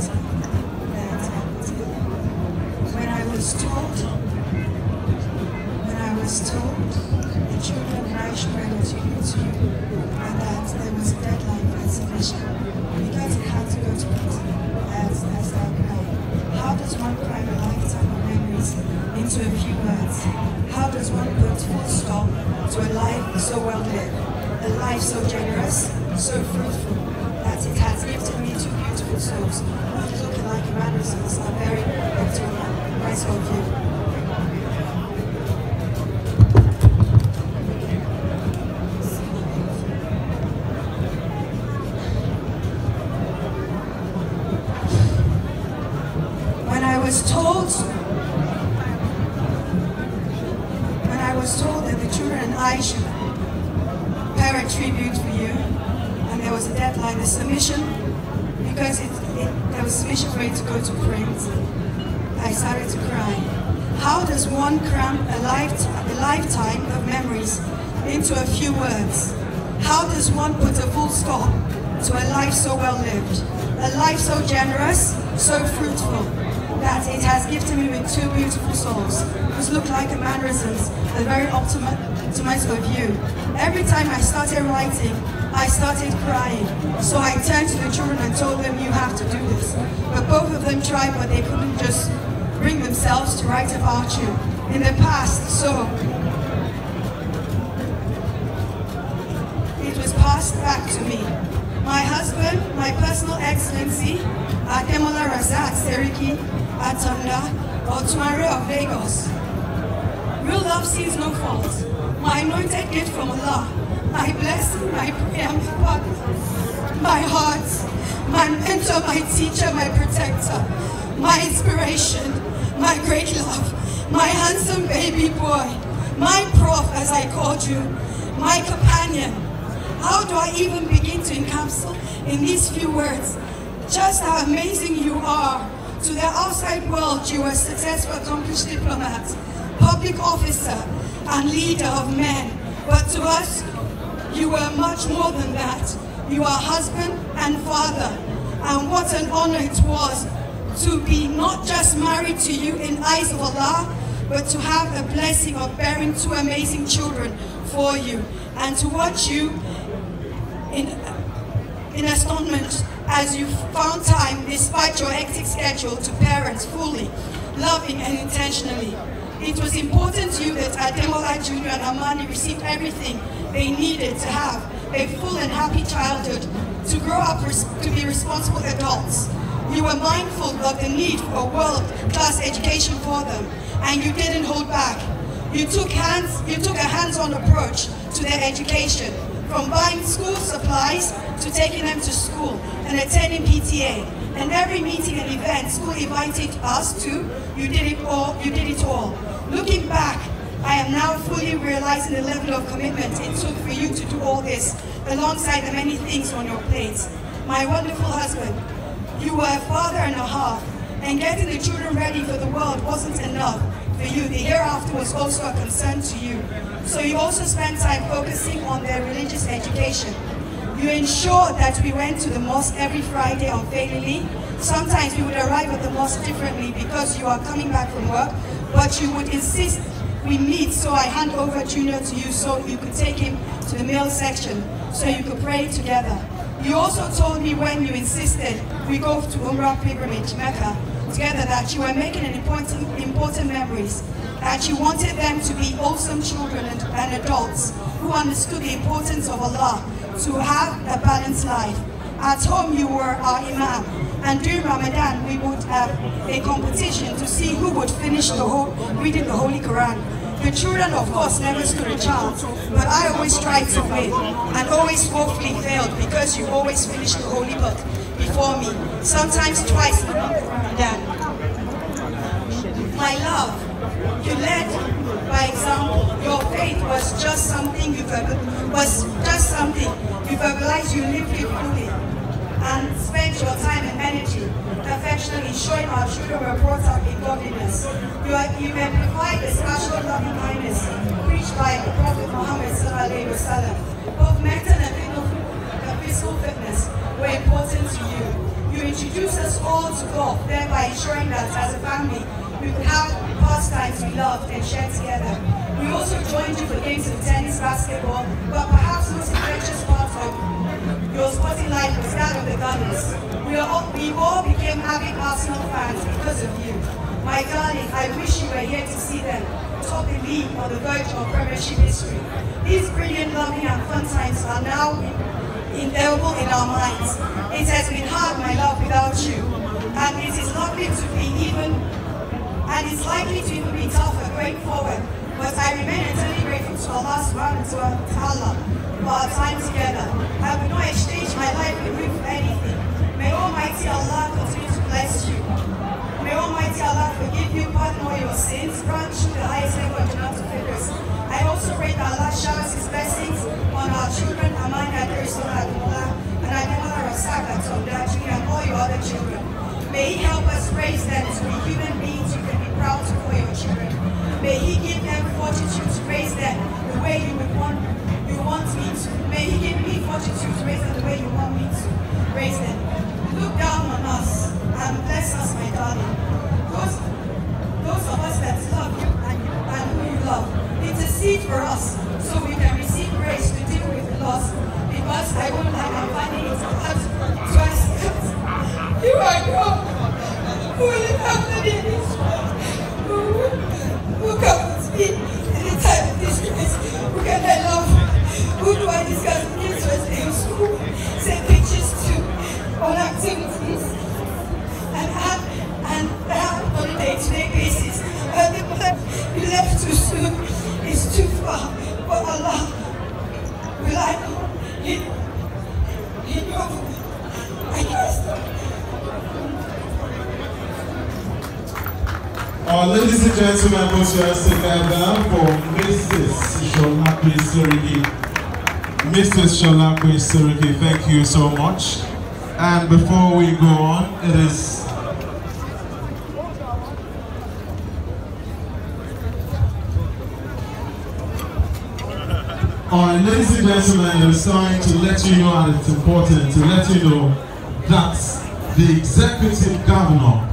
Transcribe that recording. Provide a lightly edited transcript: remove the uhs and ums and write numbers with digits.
that when I was told the children and I should bring a tribute to you, and that there was a deadline for its submission, because it had to go to print, as I cried. How does one cram a lifetime of memories into a few words? How does one put full stop to a life so well lived, a life so generous, so fruitful, that it has gifted me two beautiful souls who look like mannerisms are very Victorian. Nice of you. When I was told that the children and I should prepare a tribute for you, and there was a deadline, the submission, because there was submission for it to go to print, I started to cry. How does one cram a lifetime of memories into a few words? How does one put a full stop to a life so well lived, a life so generous, so fruitful, that it has gifted me with two beautiful souls, who look like a mannerisms, the very ultimate of you. Every time I started writing, I started crying. So I turned to the children and told them, you have to do this. But both of them tried, but they couldn't just bring themselves to write about you. In the past, so it was passed back to me. My husband, my personal excellency, Ademola Razak Seriki, Atanda, Otumare of Lagos. Real love sees no fault. My anointed gift from Allah, my blessing, my prayer, my partner, my heart, my mentor, my teacher, my protector, my inspiration, my great love, my handsome baby boy, my prof, as I called you, my companion. How do I even begin to encapsulate in these few words just how amazing you are? To the outside world, you are a successful, accomplished diplomat, public officer, and leader of men. But to us, you are much more than that. You are husband and father. And what an honor it was to be not just married to you in eyes of Allah, but to have a blessing of bearing two amazing children for you, and to watch you in astonishment as you found time, despite your hectic schedule, to parent fully, loving and intentionally. It was important to you that Ademola Jr. and Amani received everything they needed to have a full and happy childhood, to grow up to be responsible adults. You were mindful of the need for a world-class education for them, and you didn't hold back. You took a hands-on approach to their education, from buying school supplies to taking them to school and attending PTA. And every meeting and event school invited us to, you did it all. Looking back, I am now fully realizing the level of commitment it took for you to do all this, alongside the many things on your plate. My wonderful husband, you were a father and a half, and getting the children ready for the world wasn't enough for you. The hereafter was also a concern to you. So you also spent time focusing on their religious education. You ensured that we went to the mosque every Friday unfailingly. Sometimes we would arrive at the mosque differently because you are coming back from work, but you would insist we meet, so I hand over Junior to you so you could take him to the male section so you could pray together. You also told me when you insisted we go to Umrah pilgrimage, Mecca, together, that you were making an important memories, that you wanted them to be wholesome children and adults who understood the importance of Allah, to have a balanced life. At home you were our Imam, and during Ramadan we would have a competition to see who would finish reading the Holy Quran. The children, of course, never stood a chance, but I always tried to win, and always woefully failed because you always finished the Holy Book before me, sometimes twice in Ramadan. My love, you led by example. Your faith was just something you verbalized, you lived it fully, and spent your time and energy affectionately showing our children were brought up in godliness. You amplified the special loving kindness preached by the Prophet Muhammad ﷺ. Both mental and physical fitness were important to you. You introduced us all to golf, thereby ensuring that as a family, we could have pastimes we loved and shared together. We also joined you for games of tennis, basketball, but perhaps the most infectious part of your sporting life was that of the Gunners. We all became avid Arsenal fans because of you. My darling, I wish you were here to see them top the league on the verge of Premiership history. These brilliant, loving and fun times are now indelible in our minds. It has been hard, my love, without you. And it is likely to even be tougher going forward. But I remain eternally grateful to Allah subhanahu wa ta'ala for our time together. I would not exchange my life with you for anything. May Almighty Allah continue to bless you. May Almighty Allah forgive you, pardon all your sins, grant you the highest level of Jannah figures. I also pray that Allah showers His blessings on our children, Abeni and Ademola Rasaka, and all your other children. May He help us raise them to be human beings you can be proud to for your children. May He give them fortitude to raise them the way you want me to. May He give me fortitude to raise them the way you want me to raise them. Look down on us and bless us, my darling. Those of us that love you and who you love, intercede for us so we can receive grace to deal with the loss. Because I won't like I'm finding it hard to ask us. You are God who will look after me in this world. Who comes with me in the time of distress? Who can I love? Who do I discuss kids with in school? Send pictures to on activities and have on a day-to-day basis. You left too soon. It's too far. But Allah will I know. He knows me. I trust Him. Ladies and gentlemen, put your hands together for Mrs. Solape Seriki. Mrs. Solape Seriki, thank you so much. And before we go on, it is ladies and gentlemen, it's time to let you know, and it's important to let you know that the Executive Governor